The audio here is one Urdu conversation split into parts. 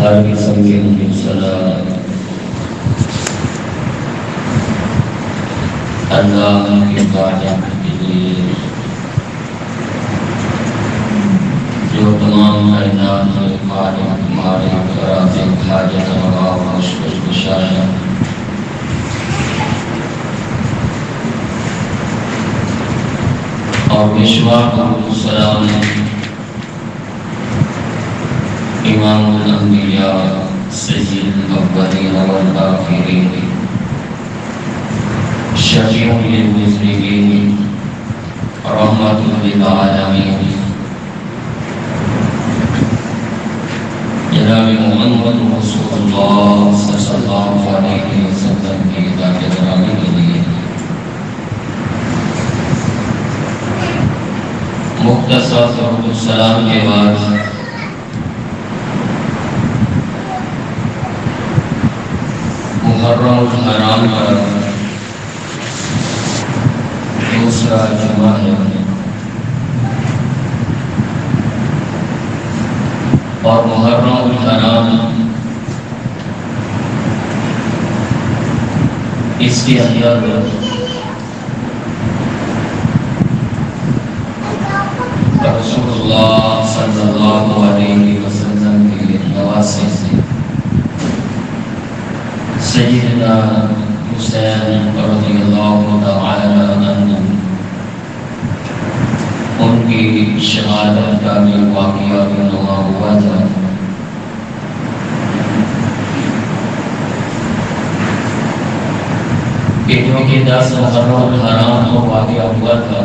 ہر قسم کے مبتلا اللہ کی عبادت کے لیے جو تمام کائنات کے خالق مالک رازق حاجت روا مشکل کشا ہے، اور بشواق السلام امام الانبیاء سید الاولین والآخرین شفیع للمذنبین رحمت للعالمین جناب محمد رسول اللہ صلی اللہ علیہ وسلم کی ذات گرامی کے لیے مختصر درود السلام کے بعد محرم الحرام پر دوسرا جمعہ ہے، اور محرم الحرام اس کے اندر رسول اللہ صلی اللہ علیہ وسلم کے نواسے سے سیدنا حسین رضی اللہ تعالی عنہ ان کی شہادت کا بھی واقعہ رونما ہوا تھا کہ جو کہ 10 محرم الحرام کو واقعہ ہوا تھا،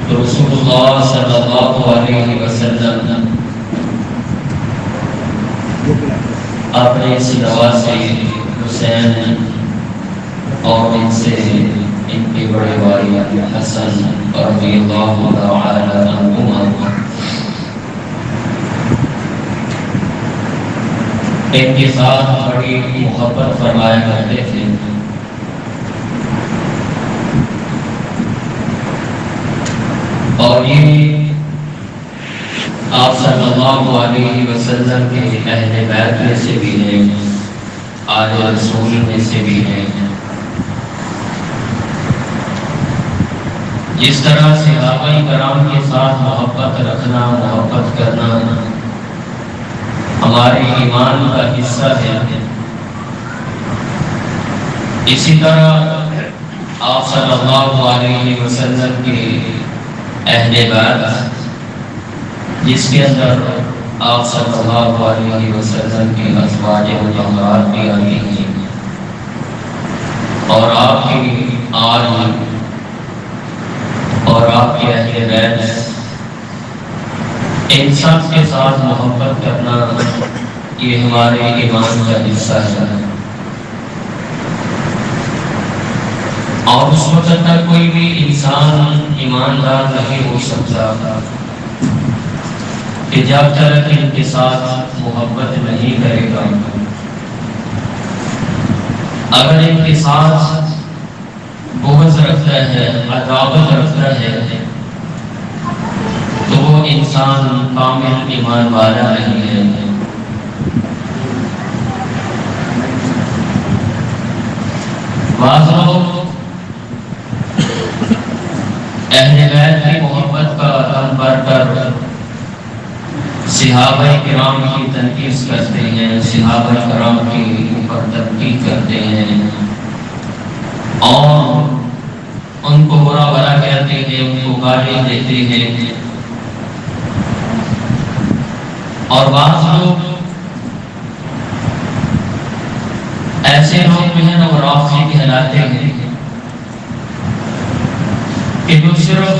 تو رسول اللہ صلی اللہ علیہ وسلم اپنے اس نواسے حسین اور ان سے ان کے بڑے بھائی حسن رضی اللہ تعالی عنہما ان کے ساتھ بڑی محبت فرمایا کرتے تھے، اور یہ آپ صلی اللہ علیہ وسلم کے اہل بیت میں سے بھی ہیں، آل رسول میں سے بھی ہیں۔ جس طرح صحابہ کرام کے ساتھ محبت رکھنا، محبت کرنا ہمارے ایمان کا حصہ ہے، اسی طرح آپ صلی اللہ علیہ وسلم کے اہل بیت جس کے اندر آپ صلی اللہ علیہ وسلم کی ازواج مطہرات بھی آتی ہیں، اور آپ کی آل اور آپ کے اہل بیت، ان سب کے ساتھ محبت کرنا یہ ہمارے ایمان کا حصہ ہے، اور اس وقت تک کوئی بھی انسان ایماندار نہیں ہو سکتا کہ جب تک ان کے ساتھ محبت نہیں کرے گا۔ اگر ان کے ساتھ بغض رکھتا ہے، عداوت رکھتا ہے، تو وہ انسان کامل ایمان والا نہیں ہے۔ بعض لوگ اہل بیت کی محبت کا دم بھر کر صحابہ کرام کی تنقید کرتے ہیں، صحابہ کرام کے اوپر تنقید کرتے ہیں، اور ان کو برا بھلا کہتے ہیں، ان کو گالی دیتے ہیں، اور بعض لوگ ایسے لوگ بھی ہیں وہ رافضی کہلاتے ہیں کہ جو صرف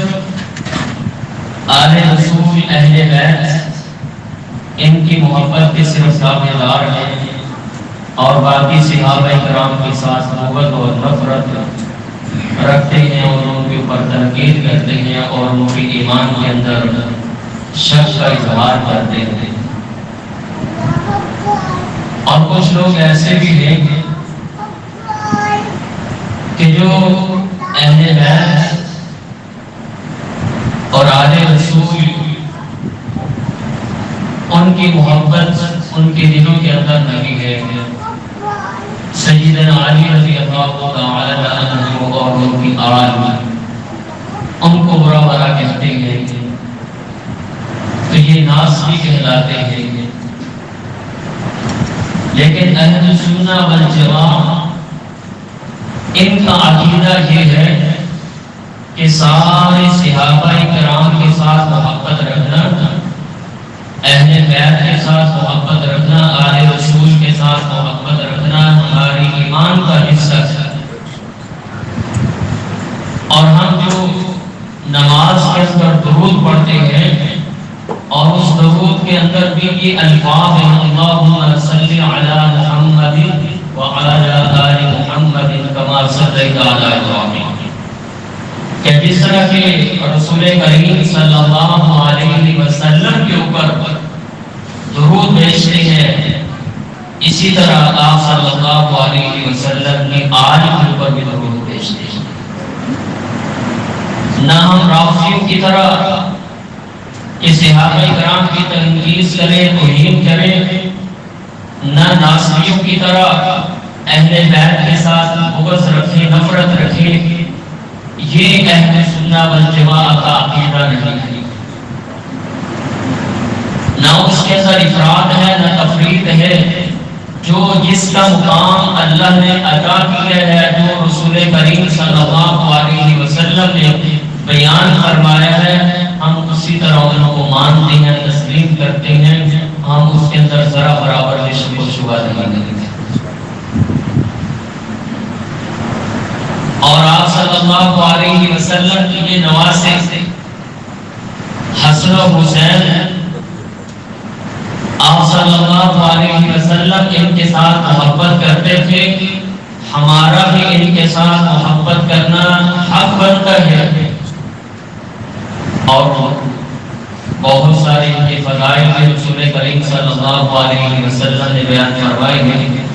آل رسول اہل بیت ان کی محبت کے صرف دعوے دار ہیں، اور باقی صحابہ کرام کے ساتھ محبت اور نفرت رکھتے ہیں، اور ان کے اوپر تنقید کرتے ہیں، اور ان کے ایمان کے اندر شک کا اظہار کرتے ہیں۔ اور کچھ لوگ ایسے بھی ہیں کہ جو اہل بیت اور آل رسول ان کی محبت ان کے دلوں کے اندر نہیں ہے۔ سیدنا علی رضی اللہ تعالی عنہ اور ان کی آل ان کو برا بھلا کہتے ہیں تو یہ ناصبی کہلاتے ہیں، لیکن اہل سنہ والجماعہ ان کا عقیدہ یہ ہے کہ سارے صحابہ کرام کے ساتھ محبت رکھنا، اہل بیت کے ساتھ محبت رکھنا، آل رسول کے ساتھ محبت رکھنا ہماری ایمان کا حصہ ہے۔ اور ہم جو نماز کے اندر درود پڑھتے ہیں اور اس درود کے اندر بھی یہ الفاظ ہیں اللہم صلی علی محمد وعلی آل محمد کما صلیت علی ابراہیم، کہ جس طرح کہ رسول کریم صلی اللہ علیہ وسلم کے اوپر درود بھیجتے ہیں، اسی طرح آپ صلی اللہ علیہ وسلم کی آل کے اوپر بھی درود بھیجتے ہیں۔ نہ ہم رافضیوں کی طرح کہ صحابہ کرام کی تنقید کریں، توہین کریں، نہ ناصبیوں کی طرح اہل بیت کے ساتھ بغض رکھیں، نفرت رکھیں، یہ اہل سنہ والجماعہ کا عقیدہ نہیں ہے۔ نہ اس کے اندر افراد ہے نہ تفرید ہے، جو جس کا مقام اللہ نے عطا کیا ہے، جو رسول کریم صلی اللہ علیہ وسلم نے بیان فرمایا ہے، ہم اسی طرح ان کو مانتے ہیں، تسلیم کرتے ہیں، ہم اس کے اندر ذرا برابر بھی شک و شبہ نہیں کرتے۔ اور آپ صلی اللہ علیہ وسلم کی یہ نواسے حسن و حسین، آپ صلی اللہ علیہ وسلم ان کے ساتھ محبت کرتے تھے، ہمارا بھی ان کے ساتھ محبت کرنا حق بنتا ہے۔ اور بہت سارے ان کے فضائل کے رسول کریم صلی اللہ علیہ وسلم نے بیان فرمائے ہیں۔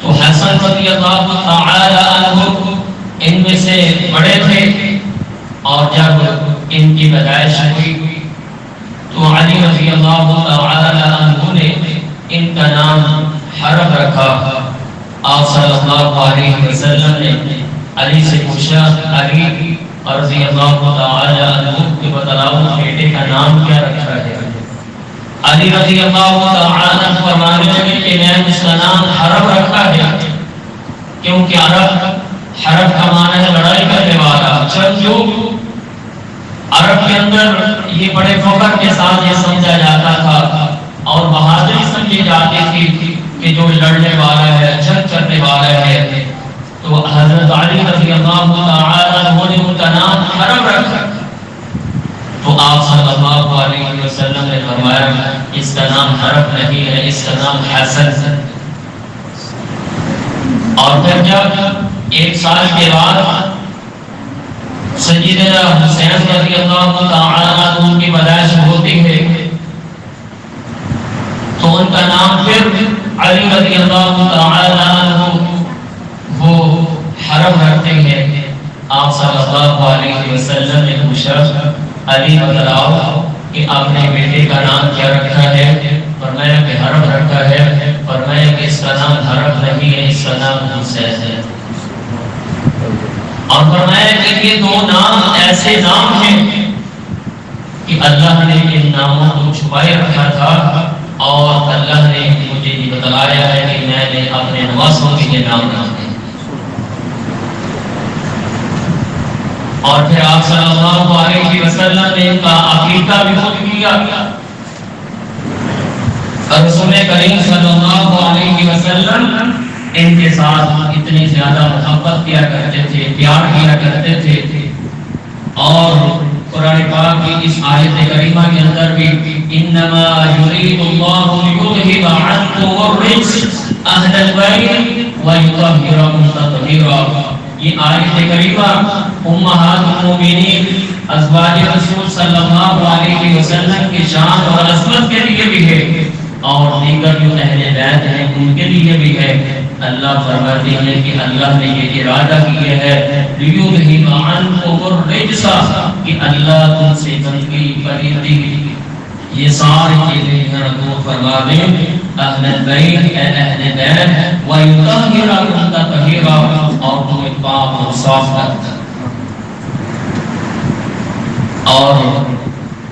تو حسن رضی اللہ تعالی عنہ ان میں سے بڑے تھے، اور جب ان کی پیدائش ہوئی تو علی رضی اللہ تعالی عنہ نے ان کا نام حرب رکھا۔ آپ صلی اللہ علیہ وسلم نے علی سے پوچھا، علی رضی اللہ تعالی عنہ کے بتلاؤ بیٹے کا نام کیا رکھا ہے؟ علی رضی اللہ تعالی عنہ فرمانے لگے کہ میں نے اس کا نام حرب رکھا ہے، کیونکہ حرب کا معنی ہے لڑائی کرنے والا، جنگجو۔ عرب کے اندر یہ بڑے فخر کے ساتھ یہ سمجھا جاتا تھا اور بہادری سمجھی جاتی تھی کہ جو لڑنے والا ہے، جنگ کرنے والا ہے۔ تو حضرت علی رضی اللہ تعالی عنہ نے ان کا نام حرب رکھا، تو آپ صلی اللہ علیہ وسلم نے فرمایا اس کا نام حرب نہیں ہے، اس کا نام حسن ہے۔ اور پھر جب ایک سال کے بعد سیدنا حسین رضی اللہ تعالی عنہ کی پیدائش ہوتی ہے، تو ان کا نام پھر علی رضی اللہ تعالی عنہ وہ حرب رکھتے ہیں۔ آپ صلی اللہ علیہ وسلم نے پوچھا، علی بتلاؤ کہ آپ نے بیٹے کا نام کیا رکھا ہے؟ فرمایا کہ حرب رکھا ہے۔ فرمایا کہ اس کا نام حرب نہیں ہے، اس کا نام حسین ہے۔ اور فرمایا کہ یہ دو نام ایسے نام ہیں کہ اللہ نے ان ناموں کو چھپائے رکھا تھا، اور اللہ نے مجھے یہ بتلایا ہے کہ میں نے اپنے نواسوں کے یہ نام رکھے۔ اور پھر آپ صلی اللہ علیہ وسلم نے ان کا عقیدہ بھی خود کیا۔ رسول کریم صلی اللہ علیہ وسلم ان کے ساتھ اتنی زیادہ محبت کیا کرتے تھے، پیار کیا کرتے تھے، اور قرآن پاک کی اس آیت کریمہ کے اندر بھی انما یرید اللہ لیذھب عنکم الرجس اہل البیت ویطہرکم تطہیرا۔ یہ آیت کریمہ امہات المومنین ازواج رسول صلی اللہ علیہ وسلم کی شان اور عظمت کے لیے بھی ہے، اور دیگر جو اہل بیت ہیں ان کے لیے بھی ہے۔ اللہ فرماتے ہیں کہ اللہ نے یہ ارادہ کیا ہے لیذھب عنکم الرجس، کہ اللہ تم سے گندگی، پلیتی یہ ساری چیزیں دور فرما دیں اہل البیت اے اہل بیت وَيُطَهِّرَكُمْ تَطْهِيرًا اور تمہیں پاک اور صاف کرتا اور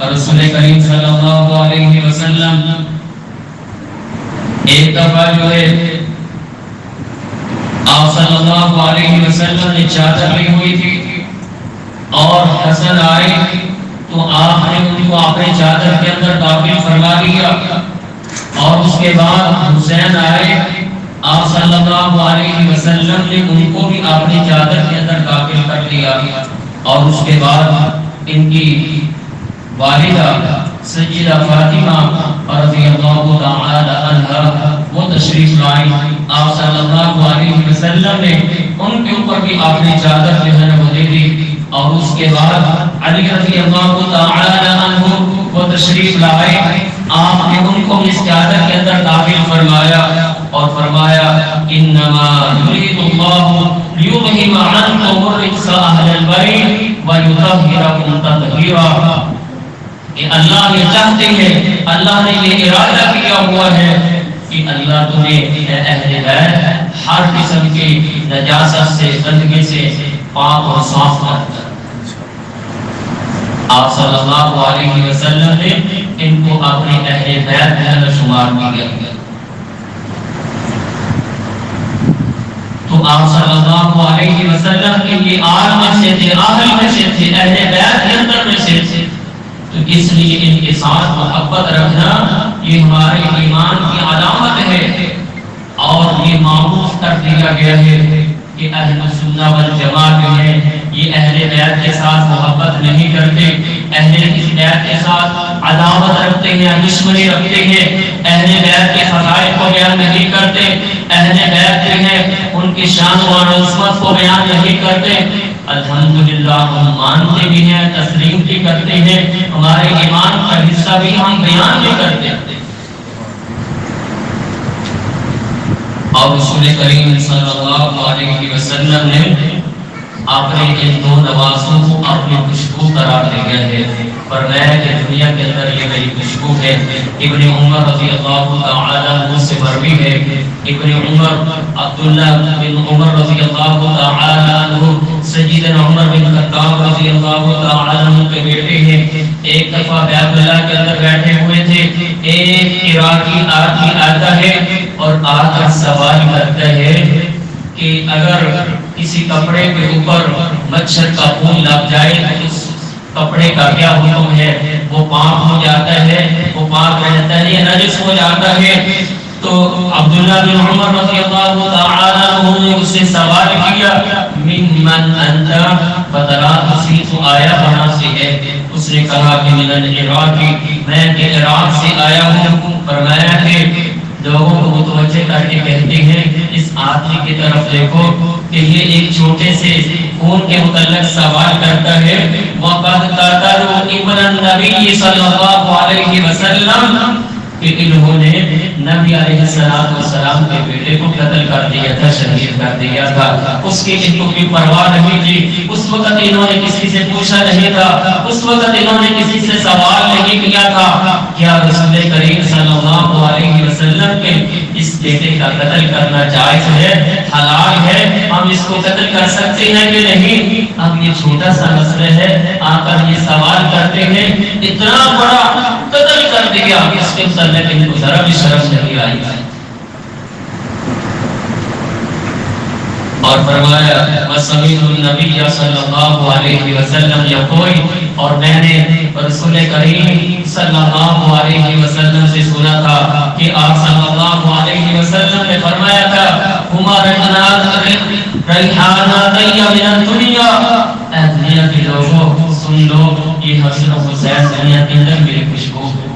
رسول کریم صلی اللہ علیہ وسلم ایک دفعہ جو ہے آپ صلی اللہ علیہ وسلم نے چادر لی ہوئی تھی اور حسن آئے تو آپ نے ان کو اپنے چادر کے اندر داخل فرما لیا اور اس کے بعد حسین آئے آپ صلی اللہ علیہ وسلم نے ان کو بھی اپنی چادر کے اندر داخل کر لیا اور اس کے بعد ان کی والدہ سیدہ فاطمہ رضی اللہ تعالی عنہا وہ تشریف لائی آپ صلی اللہ علیہ وسلم نے ان کے اوپر بھی اپنی چادر جو ہے وہ دے دی اور اس کے بعد علی رضی اللہ تعالی عنہ وہ تشریف لائے آپ نے ان کو اس چادر کے اندر داخل فرمایا اور فرمایا انما یرید اللہ لیذہب عنکم الرجس اہل البیت ویطہرکم تطہیرا کہ اللہ یہ چاہتے ہیں اللہ نے یہ ارادہ کیا ہوا ہے کہ اللہ تمہیں اہل بیت ہر قسم کی نجاست سے گندگی سے پاک اور صاف کرتا ہے آپ صلی اللہ علیہ وسلم نے ان کو اپنے اہل بیت میں شمار کیا تو آپ صلی اللہ علیہ وسلم کے یہ آل میں سے تھے اہل میں سے تھے اہل بیت کے اندر میں سے تھے تو اس لیے ان کے ساتھ محبت رکھنا یہ ہمارے ایمان کی علامت ہے اور یہ معروف کر دیا گیا ہے کہ اہل سنہ والجماعت جو ہے یہ اہل بیت کے ساتھ محبت نہیں کرتے اہل بیت کے ساتھ عداوت رکھتے ہیں دشمنی رکھتے ہیں اہل بیت کے فضائل کو بیان نہیں کرتے اہل بیت جو ہے ان کی شان و عظمت کو بیان نہیں کرتے الحمدللہ ہم مانتے بھی ہیں تسلیم بھی کرتے ہیں ہمارے ایمان کا حصہ بھی ہم بیان بھی کرتے ہیں اور رسول کریم صلی اللہ علیہ وسلم نے اپنے ان دو نوازوں کو اپنی خوشبو قرار دیا ہے فرمایا کہ دنیا کے اندر یہ میری خوشبو ہے ابن عمر رضی اللہ تعالی عنہ سے مروی ہے ابن عمر عبداللہ بن عمر رضی اللہ تعالی عنہ سیدنا عمر بن خطاب رضی اللہ تعالی عنہ کے بیٹے ہیں ایک دفعہ بیت اللہ کے اندر بیٹھے ہوئے تھے ایک عراقی آدمی آتا ہے اور آ کر سوال کرتا ہے کہ اگر کسی کپڑے کے اوپر مچھر کا خون لگ جائے تو اس کپڑے کا کیا حکم ہے وہ پاک ہو جاتا ہے وہ پاک رہتا ہے یا نجس ہو جاتا ہے تو عبداللہ بن عمر رضی اللہ تعالی عنہ نے اس سے سوال کیا من انت بتلا اسی تو آیا کہاں سے ہے اس نے کہا کہ من العراق میں عراق سے آیا ہوں فرمایا کہ لوگوں کو متوجہ کر کے کہتے ہیں اس آدمی کی طرف دیکھو کہ یہ ایک چھوٹے سے خون کے متعلق سوال کرتا ہے وَقَدْ قَتَلُوا ابْنَ النَّبِيِّ صلی اللہ علیہ وسلم کہ انہوں نے نبی علیہ السلام کے بیٹے کو قتل کر دیا تھا شہید کر دیا تھا اس کی ان کو کوئی پرواہ نہیں تھی اس وقت انہوں نے کسی سے پوچھا نہیں تھا اس وقت انہوں نے کسی سے سوال نہیں کیا تھا کیا رسول کریم صلی اللہ علیہ وسلم کے اس بیٹے کا قتل کرنا جائز ہے حلال ہے ہم اس کو قتل کر سکتے ہیں کہ نہیں اب یہ چھوٹا سا مسئلہ ہے آ کر یہ سوال کرتے ہیں اتنا بڑا قتل کر دیا اس کے متعلق ان کو ذرا بھی شرم نہیں آئی اور فرمایا وَسَمِعْتُ النَّبِيَّ صلی اللہ علیہ وسلم یقول اور میں نے رسول کریم صلی اللہ علیہ وسلم سے سنا تھا کہ آپ صلی اللہ علیہ وسلم نے فرمایا تھا ہمارے ریحانتین من الدنیا اے دنیا کے لوگوں سن لو یہ حسن و حسین دنیا کے اندر میری خوشبو ہے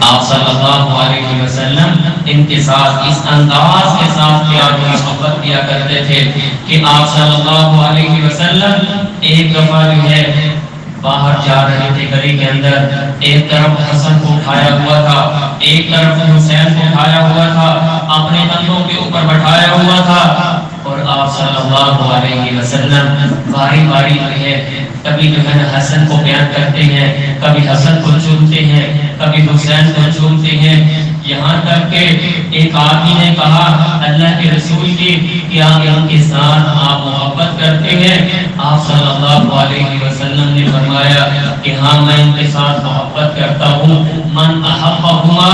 آپ صلی اللہ علیہ وسلم ان کے ساتھ اس انداز کے ساتھ پیار و محبت کیا کرتے تھے کہ آپ صلی اللہ علیہ وسلم ایک دفعہ جو ہے باہر جا رہے تھے گلی کے اندر ایک طرف حسن کو اٹھایا ہوا تھا ایک طرف حسین کو اٹھایا ہوا تھا اپنے کندھوں کے اوپر بٹھایا ہوا تھا اور آپ صلی اللہ علیہ وسلم باری باری جو ہے کبھی جو ہے نا حسن کو بیان کرتے ہیں، کبھی حسن کو چنتے ہیں، کبھی حسین کو چنتے ہیں، یہاں تک کہ ایک آدمی نے کہا اللہ کے رسول کی کہ آپ ان کے ساتھ آپ محبت کرتے ہیں؟ آپ صلی اللہ علیہ وسلم نے فرمایا کہ ہاں میں ان کے ساتھ محبت کرتا ہوں، من احبہما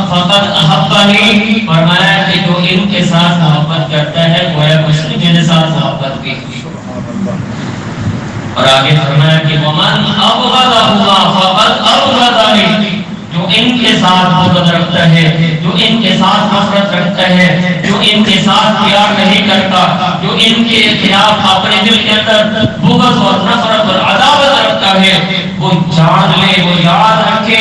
فقد احبنی، فرمایا کہ جو ان کے ساتھ محبت کرتا ہے گویا اس نے میرے ساتھ محبت کی۔ اور آگے فرمایا کہ ومن ابغضہما فقد ابغضنی، جو ان کے ساتھ بغض رکھتا ہے، جو ان کے ساتھ نفرت رکھتا ہے، جو ان کے ساتھ پیار نہیں کرتا، جو ان کے خلاف اپنے دل کے اندر بغض اور نفرت اور عداوت رکھتا ہے، وہ جان لے، وہ یاد رکھے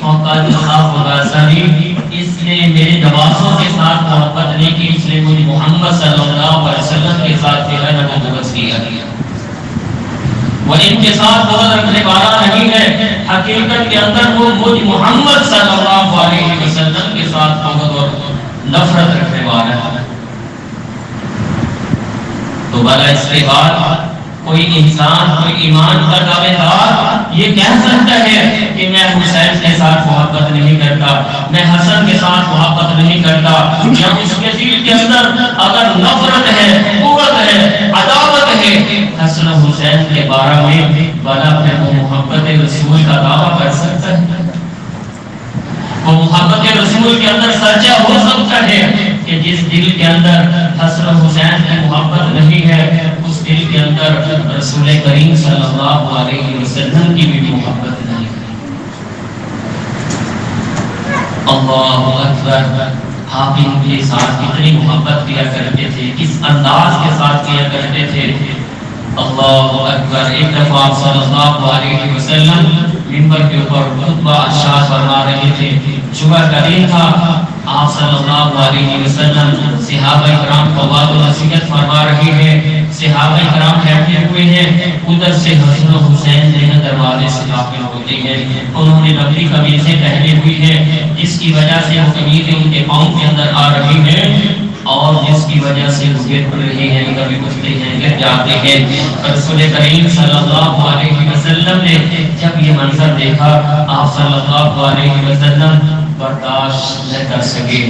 فقد ابغضنی، اس نے میرے نوازوں کے ساتھ محبت نہیں کی، اس نے مجھے محمد صلی اللہ علیہ وسلم کے ساتھ جو ہے نا وہ بغض کیا۔ وہ ان کے ساتھ بغض رکھنے والا نہیں ہے، حقیقت کے اندر وہ مجھ محمد صلی اللہ علیہ وسلم کے ساتھ بغض اور نفرت رکھنے والا ہے۔ تو بھلا اس کے بعد کوئی انسان، کوئی ایمان کا دعوے دار یہ کہہ سکتا ہے کہ میں حسین کے ساتھ محبت نہیں کرتا، میں حسن کے ساتھ محبت نہیں کرتا، یا اس کے دل کے اندر اگر نفرت ہے، بغض ہے، عداوت ہے حسن و حسین کے بارے میں، بھلا پھر وہ محبت رسول کا دعویٰ کر سکتا ہے؟ وہ محبت رسول کے اندر سچا ہو سکتا ہے کہ جس دل کے اندر حسن و حسین کی محبت نہیں ہے، اس دل کے اندر رسول کریم صلی اللہ علیہ وسلم کی بھی محبت نہیں ہے۔ اللہ اکبر، آپ ان کے ساتھ کتنی محبت کیا کرتے تھے، کس انداز کے ساتھ کیا کرتے تھے۔ اللہ اکبر، ایک دفعہ آپ صلی اللہ علیہ وسلم منبر کے اوپر خطبہ ارشاد فرما رہے تھے، جمعہ کا دن تھا، آپ صلی اللہ علیہ وسلم صحابہ کرام کو وعظ و نصیحت فرما رہے ہیں، صحابہ کرام بیٹھے ہوئے ہیں، ادھر سے حسن و حسین جو دروازے سے داخل ہوتے ہیں، انہوں نے لمبی قمیضیں پہنی ہوئی ہیں جس کی وجہ سے وہ قمیضیں ان کے پاؤں کے اندر آ رہی ہیں اور جس کی وجہ سے وہ گر پڑ رہی ہیں، کبھی اٹھتے ہیں، گر جاتے ہیں۔ رسول کریم صلی اللہ علیہ وسلم نے جب یہ منظر دیکھا، آپ صلی اللہ علیہ وسلم برداشت نہ کر سکے،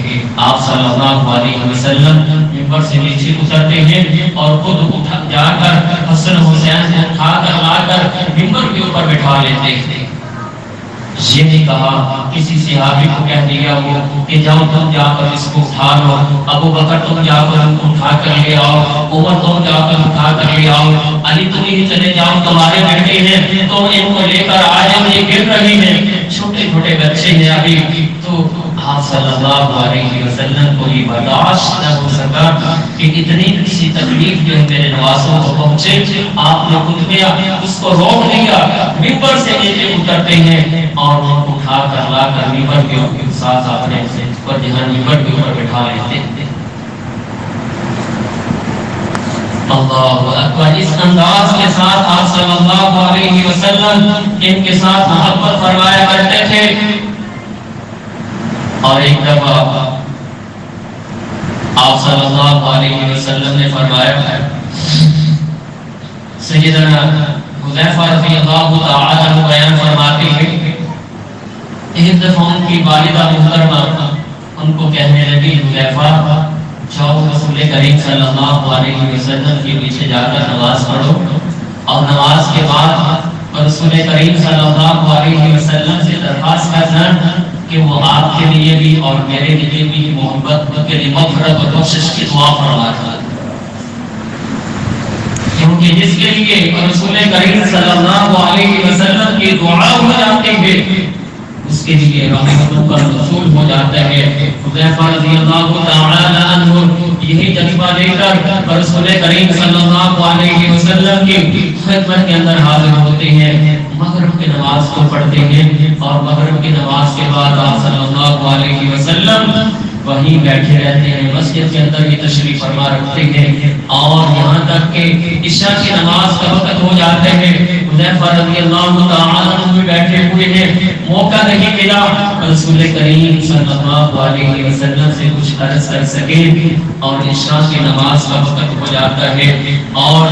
آپ صلی اللہ علیہ وسلم منبر سے نیچے اترتے ہیں اور خود اٹھا جا کر حسن حسین کو اٹھا کر لا کر منبر کے اوپر بٹھا لیتے ہیں۔ یہ نہیں کہا کسی صحابی کو کہہ دیا وہ کہ جاؤ تم جا کر اس کو اٹھا لو، ابو بکر تم جا کر ان کو اٹھا کر لے آؤ، عمر تم جا کر اٹھا کر لے آؤ، علی تم ہی چلے جاؤ، تمہارے بیٹے ہیں تو ان کو لے کر آئے، یہ گر رہے ہیں، چھوٹے چھوٹے بچے ہیں ابھی۔ تو آپ صلی اللہ علیہ وسلم کو یہ برداشت نہ ہو سکا کہ اتنی سی تکلیف جو میرے نوازوں کو پہنچے، آپ نے خود میں اس کو روک لیا، منبر سے نیچے اترتے ہیں اور ان کو اٹھا کر لا کر منبر کے ساتھ اپنے پر جہاں منبر کے اوپر بٹھا لیتے ہیں۔ اللہ اکبر، اس انداز کے ساتھ آپ صلی اللہ علیہ وسلم ان کے ساتھ محبت فرمایا کرتے تھے۔ اور ایک دفعہ آپ صلی اللہ علیہ وسلم نے فرمایا، سیدنا حذیفہ رضی اللہ تعالی عنہ بیان فرماتے ہیں، ایک دفعہ ان کی والدہ محترمہ ان کو کہنے لگی، حذیفہ جاؤ رسول کریم صلی اللہ علیہ وسلم کے پیچھے جا کر نماز پڑھو، اور نماز کے بعد رسول کریم صلی اللہ علیہ وسلم سے درخواست کرنا کہ وہ آپ کے لیے بھی اور میرے لیے بھی محبت کے لیے مغفرت اور بخشش کی دعا فرماتا ہے، کیونکہ جس کے لیے رسول کریم صلی اللہ علیہ وسلم کی دعا ہو جاتی ہے اس کے لیے رحمتوں کا رسول ہو جاتا ہے۔ حذیفہ رضی اللہ تعالی عنہ یہی جذبہ لے کر رسول کریم صلی اللہ علیہ وسلم کی خدمت کے اندر حاضر ہوتے ہیں، مغرب کی نماز کو پڑھتے ہیں، اور مغرب کی نماز کے بعد آپ صلی اللہ علیہ وسلم وہیں بیٹھے رہتے ہیں، مسجد کے اندر ہی تشریف فرما رکھتے ہیں، اور یہاں تک کہ عشاء کی نماز کا وقت ہو جاتے ہیں، حذیفہ رضی اللہ تعالی عنہ بیٹھے ہوئے ہیں، موقع نہیں ملا رسول کریم صلی اللہ علیہ وسلم سے کچھ عرض کر سکے، اور عشاء کی نماز کا وقت ہو جاتا ہے، اور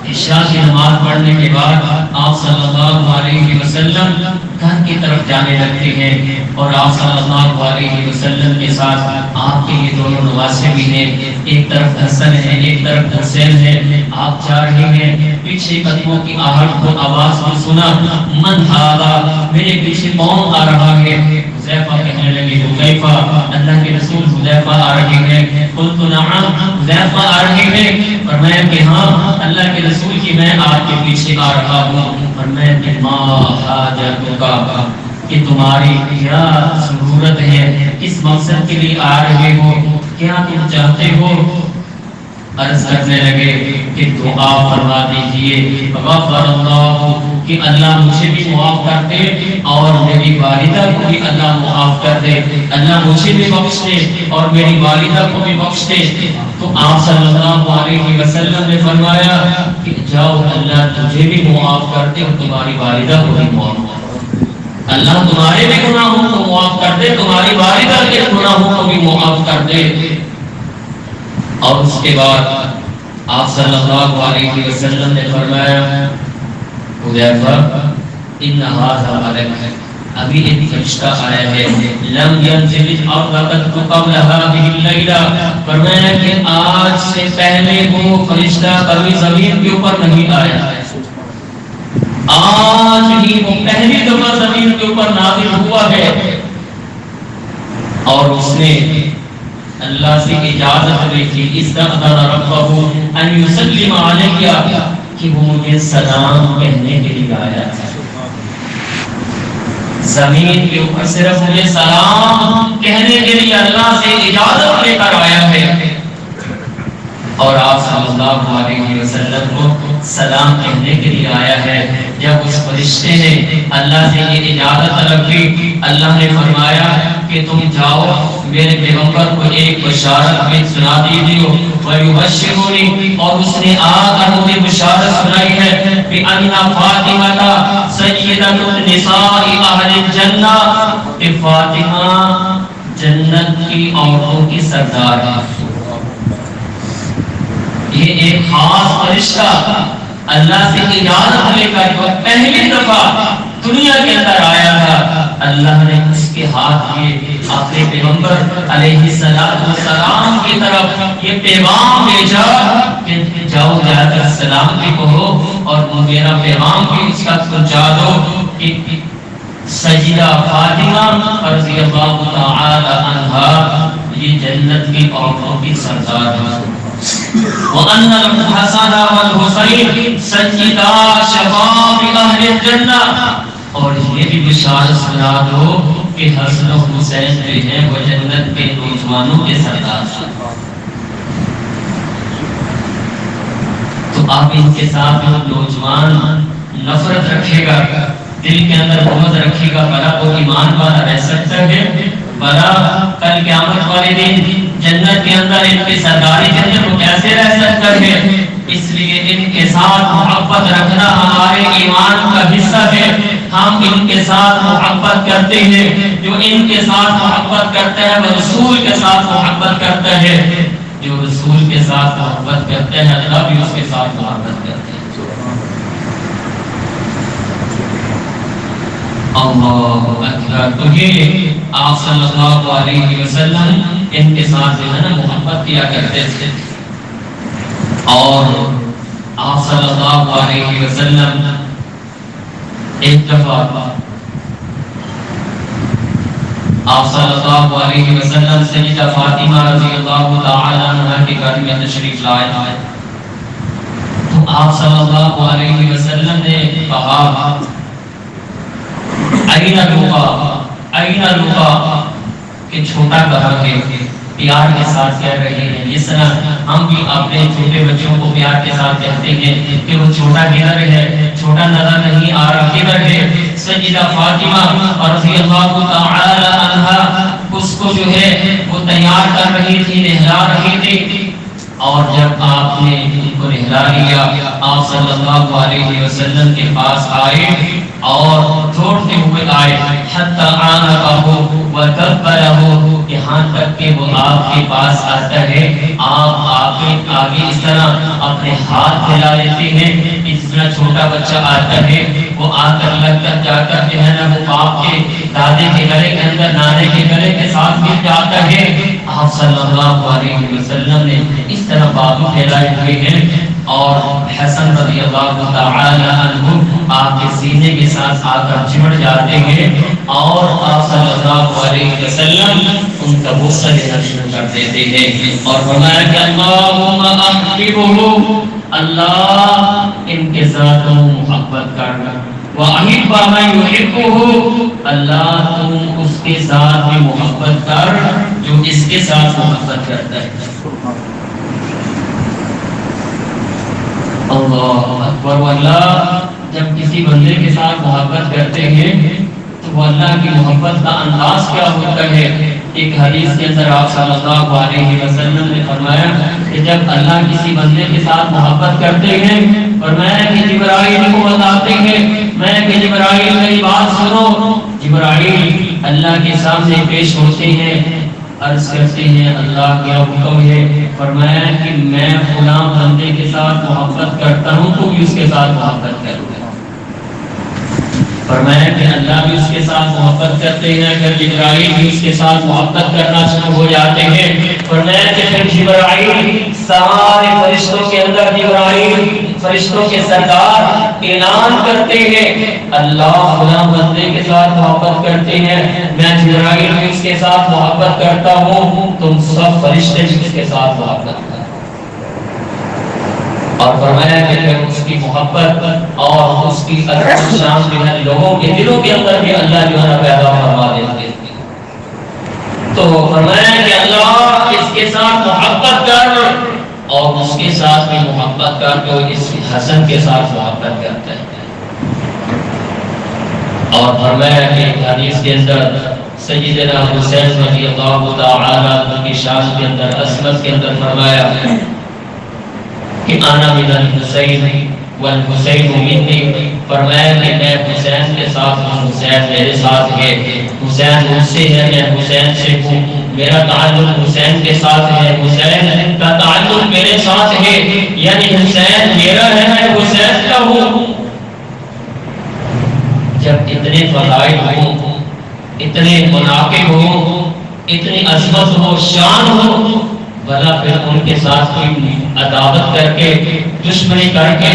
عشاء کی نماز پڑھنے کے بعد آپ صلی اللہ علیہ وسلم گھر کی طرف جانے لگتے ہیں، اور آپ صلی اللہ علیہ وسلم کے ساتھ آپ کے یہ دونوں نواسے بھی ہیں، ایک طرف حسن ہے ایک طرف حسین ہے۔ آپ جا رہے ہیں، پیچھے قدموں کی آہٹ کو آواز کو سنا، من ھذا، میرے پیچھے کون آ رہا ہے؟ حذیفہ کہنے لگے حذیفہ، اللہ کے رسول حذیفہ آ رہے ہیں۔ قلت نعم، حذیفہ آ رہے ہیں؟ فرمایا کہ ہاں اللہ کے رسول کی میں آپ کے پیچھے آ رہا ہوں۔ فرمایا کہ ما حاجتک، کہ تمہاری کیا ضرورت ہے، کس مقصد کے لیے آ رہے ہو، کیا تم چاہتے ہو؟ عرض کرنے لگے کہ دعا فرما دیجئے، غفر اللہ، کہ اللہ مجھے بھی معاف کر دے اور میری والدہ کو بھی اللہ معاف کر دے، اللہ مجھے بھی بخش دے اور میری والدہ کو بھی بخش دے۔ تو آپ صلی اللہ علیہ وسلم نے فرمایا کہ جاؤ اللہ تجھے بھی معاف کر دے اور تمہاری والدہ کو بھی معاف کر دے، اللہ تمہارے بھی گناہوں کو معاف کر دے، تمہاری والدہ کے گناہوں کو بھی معاف کر دے۔ اور اس کے بعد آپ صلی اللہ علیہ وسلم نے فرمایا حذیفہ ان ھذا ملک، ابھی ایک فرشتہ آیا ہے، لم ينزل الارض قبل هذه الليلہ، فرمایا کہ آج سے پہلے وہ فرشتہ کبھی زمین کے اوپر نہیں آیا ہے، آج ہی وہ پہلی دفعہ زمین کے اوپر نازل ہوا ہے۔ اور اس نے اللہ سے اجازت لی تھی، استغفر ربہ ان یسلم علیہ، کہ وہ مجھے سلام کہنے کے لیے آیا ہے، زمین کے اوپر صرف مجھے سلام کہنے کے لیے اللہ سے اجازت لے کر آیا ہے۔ اور آپ صلی اللہ علیہ وسلم کو سلام کہنے کے لیے آیا ہے۔ جب اس فرشتے نے اللہ سے یہ اجازت طلب کی، اللہ نے فرمایا کہ تم جاؤ میرے پیغمبر کو ایک بشارت میں سنا دیجیے، وَيُبَشِّرُنِي، اور اس نے آ کر مجھے بشارت سنائی ہے کہ ان فاطمہ سیدۃ النساء اہل الجنہ، کہ فاطمہ جنت کی عورتوں کی سردار ہے۔ یہ ایک خاص فرشتہ اللہ سے اجازت لے کر جو پہلی دفعہ دنیا کے اندر آیا تھا، اللہ نے اس کے ہاتھ میں اپنے پیغمبر علیہ السلام کی طرف یہ پیغام بھیجا کہ جاؤ جا کر سلام بھی کہو اور میرا پیغام بھی اس کا پہنچا دو کہ سیدہ فاطمہ رضی اللہ تعالی عنہا یہ جنت کی عورتوں کی سردار ہے، وَأَنَّ الْحَسَنَ وَالْحُسَيْنَ سَيِّدَا شَبَابِ أَهْلِ الْجَنَّةِ، اور یہ بھی بشارت سنا دو کہ حسن و حسین جو ہیں وہ جنت کے نوجوانوں کے سردار ہیں۔ تو آپ ان کے ساتھ نوجوان نفرت رکھے گا، دل کے اندر بغض رکھے گا، بھلا وہ ایمان والا رہ سکتا ہے؟ بھلا کل قیامت والے دن جنت کے اندر ان کے سرداری کے اندر وہ کیسے رہ سکتا ہے؟ اس لیے ان کے ساتھ محبت رکھنا ہمارے ایمان کا حصہ ہے۔ ہم ان کے ساتھ محبت کرتے ہیں، جو ان کے ساتھ محبت کرتا ہے وہ رسول کے ساتھ محبت کرتا ہے، جو رسول کے ساتھ محبت کرتا ہے اللہ بھی اس کے ساتھ محبت کرتا ہے۔ اللہ اکبر۔ تو یہ آپ صلی اللہ علیہ وسلم ان کے ساتھ جو ہے نا محبت کیا کرتے تھے، اور آپ صلی اللہ علیہ وسلم ایک دفعہ آپ صلی اللہ علیہ وسلم سیدہ فاطمہ رضی اللہ تعالی عنہا کے گھر میں تشریف لائے، تو آپ صلی اللہ علیہ وسلم نے کہا اینا لوکا، کہ چھوٹا کہا ہے، پیار کے ساتھ کہہ رہے ہیں، جس طرح ہم بھی اپنے چھوٹے بچوں کو پیار کے ساتھ کہتے ہیں کہ وہ چھوٹا کدھر ہے، چھوٹا نظر نہیں آ رہا، کدھر ہے؟ سیدہ فاطمہ رضی اللہ تعالی عنہا اس کو جو ہے وہ تیار کر رہی تھی، نہلا رہی تھی، اور جب آپ نے ان کو نہلا لیا آپ صلی اللہ علیہ وسلم کے پاس آئے اور دوڑتے ہوئے آئے حتی آنقہ وکبرہ، یہاں تک کہ وہ آپ کے پاس آتا ہے آپ آگے اس طرح اپنے ہاتھ پھیلا لیتے ہیں، اس طرح چھوٹا بچہ آتا ہے وہ آ کر لگ کر جا کر جو ہے نا وہ باپ کے دادے کے گلے کے اندر نانے کے گلے کے ساتھ گر جاتا ہے۔ آپ صلی اللہ علیہ وسلم نے اس طرح بازو پھیلائے ہوئے ہیں اور حسن رضی اللہ تعالی عنہ آپ کے سینے کے ساتھ آ کر چمٹ جاتے ہیں اور آپ صلی اللہ علیہ وسلم ان کا غصہ لینا شروع کر دیتے ہیں اور فرمایا کہ اللہم احببہ، اللہ ان کے ذات و محبت کرنا، وَأَحِبَّ مَن يُحِبُّهُ، اللہ تم اس کے ساتھ میں محبت کر جو اس کے ساتھ محبت کرتا ہے۔ اللہ اکبر۔ اللہ جب کسی بندے کے ساتھ محبت کرتے ہیں تو وہ اللہ کی محبت کا انداز کیا ہوتا ہے۔ ایک حدیث کے اندر آپ صلی اللہ علیہ وسلم نے فرمایا کہ جب اللہ کسی بندے کے ساتھ محبت کرتے ہیں فرمایا کہ جبرائیل کو بتاتے ہیں، میں کہ جبرائیل میری بات سنو۔ جبرائیل اللہ کے سامنے پیش ہوتے ہیں، عرض کرتے ہیں اللہ کیا حکم ہے؟ فرمایا کہ میں فلاں بندے کے ساتھ محبت کرتا ہوں تو بھی اس کے ساتھ محبت کرتا ہوں۔ فرمایا کہ اللہ بھی اس کے ساتھ محبت کرتے ہیں، اگر جبرائیل بھی اس کے ساتھ محبت کرنا شروع ہو جاتے ہیں فرمایا کہ پھر جبرائیل سارے فرشتوں کے اندر جبرائیل فرشتوں کے سردار اعلان کرتے ہیں اللہ فلاں بندے کے ساتھ محبت کرتے ہیں، میں جبرائیل بھی اس کے ساتھ محبت کرتا ہوں، تم سب فرشتے بھی اس کے ساتھ محبت کرتے ہیں۔ اور فرمایا کہ پھر اس کی محبت اور اس کی عظمت شان جو ہے لوگوں کے دلوں کے اندر بھی اللہ جو ہے پیدا فرما دیتے ہیں۔ تو فرمایا کہ اللہ اس کے ساتھ محبت کر اور اس کے ساتھ بھی محبت کر جو اس حسن کے ساتھ محبت کرتا ہے۔ اور فرمایا کہ حدیث کے اندر سیدنا حسین رضی اللہ تعالی عنہ کی شان کے اندر عظمت کے اندر فرمایا کہ انا من الحسین والحسین منی، فرمایا کہ میں حسین کے ساتھ ہوں، حسین میرے ساتھ ہے، حسین مجھ سے ہے، میں حسین سے ہوں، میرا تعلق حسین کے ساتھ ہے، حسین کا تعلق میرے ساتھ ہے، یعنی حسین میرا ہے میں حسین کا ہوں۔ جب اتنے فضائل ہوں، اتنے مناقب ہوں، اتنی عظمت ہو، شان ہو، بھلا پھر ان کے ساتھ کوئی عداوت کر کے دشمنی کر کے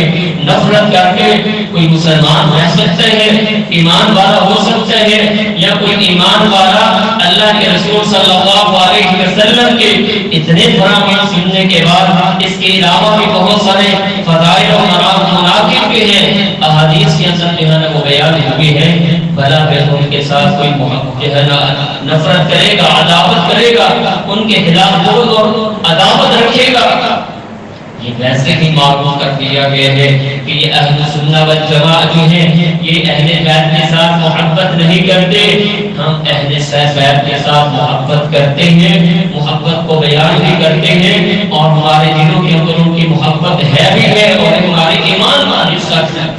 نفرت کر کے کوئی مسلمان رہ سکتا ہے، ایمان والا ہو سکتا ہے؟ یا کوئی ایمان والا اللہ کے رسول صلی اللہ علیہ وسلم کے اتنے فرمان سننے کے بعد اس کے علاوہ بھی بہت سارے فضائل و مناقب بھی ہیں احادیث کے اندر جو ہے وہ بیان ہوئے ہیں، بھلا پھر ان کے ساتھ کوئی جو ہے نفرت کرے گا، عداوت کرے گا، ان کے خلاف بغض اور عداوت رکھے گا؟ یہ ویسے ہی معلوم کر دیا گیا ہے کہ یہ اہل سنت والجماعہ جو ہیں یہ اہل بیت کے ساتھ محبت نہیں کرتے، ہم اہل بیت کے ساتھ محبت کرتے ہیں، محبت کو بیان بھی کرتے ہیں اور ہمارے دلوں کے اندر ان کی محبت ہے بھی ہے اور ہمارے ایمان ہماری سچ ہے۔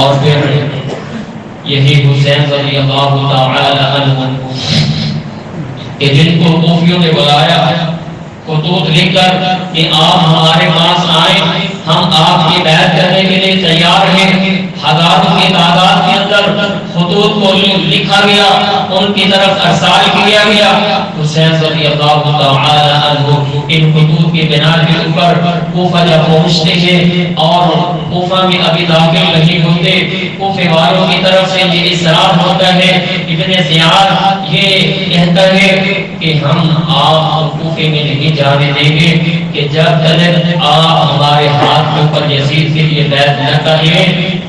اور پھر یہی حسین رضی اللہ تعالی عنہ کہ جن کو کوفیوں نے بلایا خطوط لکھ کر کہ آپ ہمارے پاس آئیں، ہم آپ کی بیعت کرنے کے لیے تیار ہیں، ہزاروں کی تعداد کے اندر خطوط کو لکھا گیا، ان کی طرف ارسال کیا گیا۔ حسین رضی اللہ تعالی عنہ ان خطوط کی بنا کے اوپر کوفہ جب پہنچتے ہیں اور کوفہ میں ابھی داخل نہیں ہوتے، کوفے والوں کی طرف سے یہ اصرار ہوتا ہے، ابن زیاد یہ کہتا ہے کہ ہم آپ کوفے میں نہیں جانے دیں گے کہ جب تک آپ ہمارے ہاتھ کے اوپر یزید کے لیے بیعت نہ کریں۔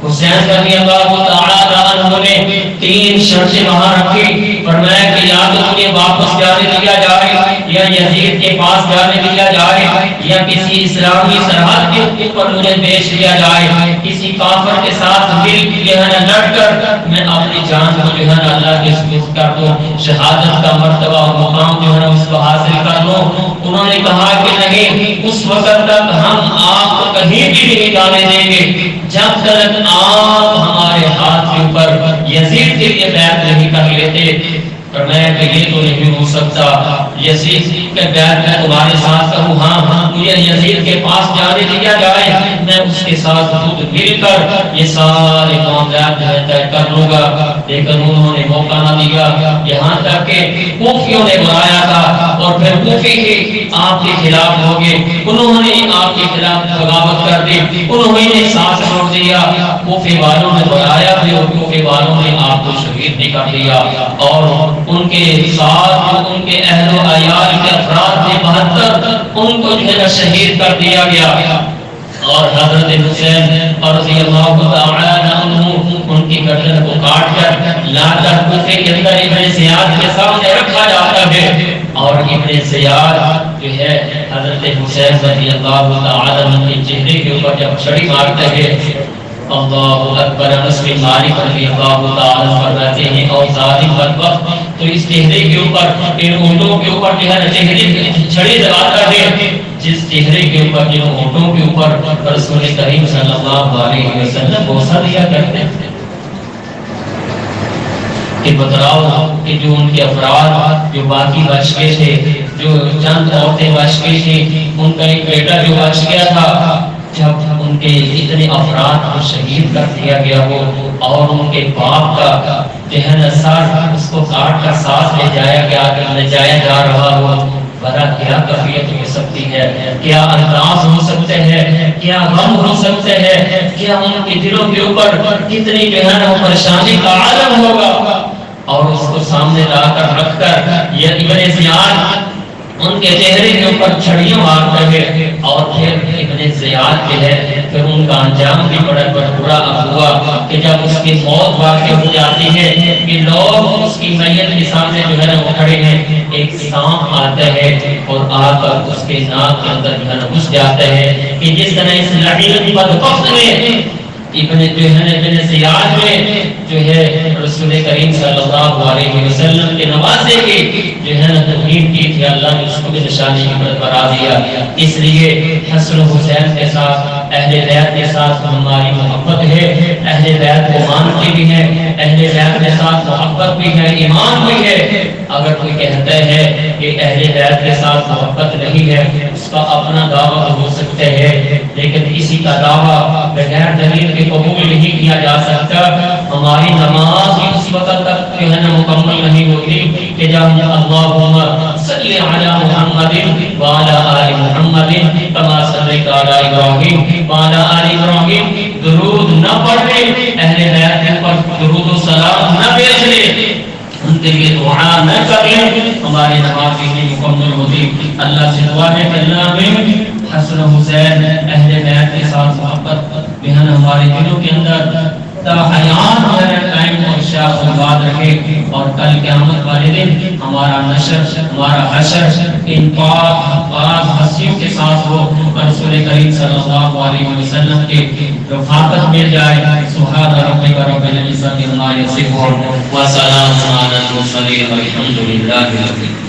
حسین رضی اللہ تعالی عنہ نے 3 شرطیں وہاں رکھی، فرمایا کہ یا تو تمہیں واپس جانے دیا جائے، یا یزید کے پاس جانے دیا جائے، یا کسی اسلامی سرحد کے اوپر مجھے بیچ دیا جائے، کسی کافر کے ساتھ مل جو ہے لڑ کر میں اپنی جان کو جو ہے اللہ کے سپرد کر دوں، شہادت کا مرتبہ اور مقام جو ہے اس کو حاصل کر لوں۔ انہوں نے کہا کہ نہیں، اس وقت تک ہم آپ کو کہیں بھی نہیں جانے دیں گے جب تک آپ ہمارے ہاتھ کے اوپر یزید کے لیے بیعت نہیں کر لیتے۔ فرمایا کہ یہ تو نہیں ہو سکتا، یزید کے بیعت میں تمہارے ساتھ کروں، ہاں مجھے یزید کے پاس جانے دیا جائے، میں اس کے ساتھ خود مل کر یہ سارے معاملات طے کر لوں گا۔ لیکن انہوں نے موقع نہ دیا، یہاں تک کہ کوفیوں نے بلایا تھا اور پھر کوفی ہی آپ کے خلاف ہو گئے، انہوں نے آپ کے خلاف بغاوت کر دی، انہوں نے ساتھ چھوڑ دیا، کوفی والوں نے بلایا بھی اور کوفی والوں نے آپ کو شہید بھی کر دیا، اور ان کے ساتھ جو ان کے اہل و عیال کے افراد تھے 72 ان کو جو ہے شہید کر دیا گیا، اور حضرت حسین رضی اللہ تعالی عنہ ان کی گردن کو کاٹ کر لا کر کوفے کے اندر ابن زیاد کے سامنے رکھا جاتا ہے، اور ابن زیاد جو ہے حضرت حسین رضی اللہ تعالی عنہ کے چہرے کے اوپر جب چھڑی مارتا ہے، اللہ اکبر، مسلم مالک رضی اللہ تعالی فرماتے ہیں اور ظالم بدبخت تو اس چہرے کے اوپر ان اونٹوں کے اوپر جو ہے چہرے چھڑی چلاتا ہے، جس چہرے کے اوپر جن اونٹوں کے اوپر رسول کریم صلی اللہ علیہ وسلم بوسہ دیا کرتے تھے کہ بتلاؤ کہ جو ان کے افراد جو باقی بچ گئے تھے، جو چند عورتیں بچ گئی تھی، ان کا ایک بیٹا جو بچ گیا تھا، جب ان کے اتنے افراد کو شہید کر دیا گیا ہو اور ان کے باپ کا جو سر اس کو کاٹ کر ساتھ لے جایا جا رہا ہو، بڑا کیا کیفیت ہو سکتی ہے، کیا انداز ہو سکتے ہیں، کیا غم ہو سکتے ہیں، کیا ان کے دلوں کے اوپر کتنی جو ہے پریشانی کا عالم ہوگا، اور اس کو سامنے لا کر رکھ کر یہ ابن زیاد ان کے چہرے کے اوپر چھڑیاں مارتا ہے، اور پھر ابن زیاد جو ہے پھر ان کا انجام بھی بڑا برا ہوا کہ جب اس کی موت واقع ہو جاتی ہے کہ لوگ اس کی میت کے سامنے جو ہے وہ کھڑے ہیں، ایک سانپ آتا ہے اور آ کر اس کے ناک کے اندر جو ہے گھس جاتا ہے کہ جس طرح اس لعین بدبخت نے ابن زیاد میں جو ہے رسول کریم صلی اللہ علیہ وسلم کے نوازے کی جو ہے توہین کی تھی، اللہ نے اس کو بھی نشانی کی برا دیا۔ اس لیے حسن حسین کے ساتھ اہل بیت کے ساتھ ہماری محبت ہے، اہل بیت کو مانتے بھی ہیں، اہل بیت کے ساتھ محبت بھی ہے، ایمان بھی ہے۔ اگر کوئی کہتا ہے کہ اہل بیت کے ساتھ محبت نہیں ہے، اس کا اپنا دعویٰ ہو سکتا ہے، لیکن اسی کا دعویٰ بغیر دلیل کے قبول نہیں کیا جا سکتا۔ ہماری نماز بھی اس وقت تک جو ہے مکمل نہیں ہوتی کہ جب اللہم صلی علی محمد وعلی آل محمد کما صلیت علی ابراہیم وعلی آل ابراہیم درود نہ پڑھے، اہل بیت کے پر درود و سلام نہ بھیجے، ان کے لیے دعا نہ کریں، ہماری نماز بھی نہیں مکمل ہوتی۔ اللہ سے دعا ہے کہ اللہ میں حسن حسین اہل بیت کے ساتھ محبت بہن ہمارے دلوں کے اندر تا حیات قائم اور شاخ آباد رکھے، اور کل قیامت والے دن ہمارا نشر، ہمارا حشر ان پاک ہستیوں کے ساتھ ہو، رسول کریم صلی اللہ علیہ وسلم کے رفاقت مل جائے۔ سبحان ربک رب العزت عما یصفون وسلام علی المرسلین والحمد للہ رب العالمین۔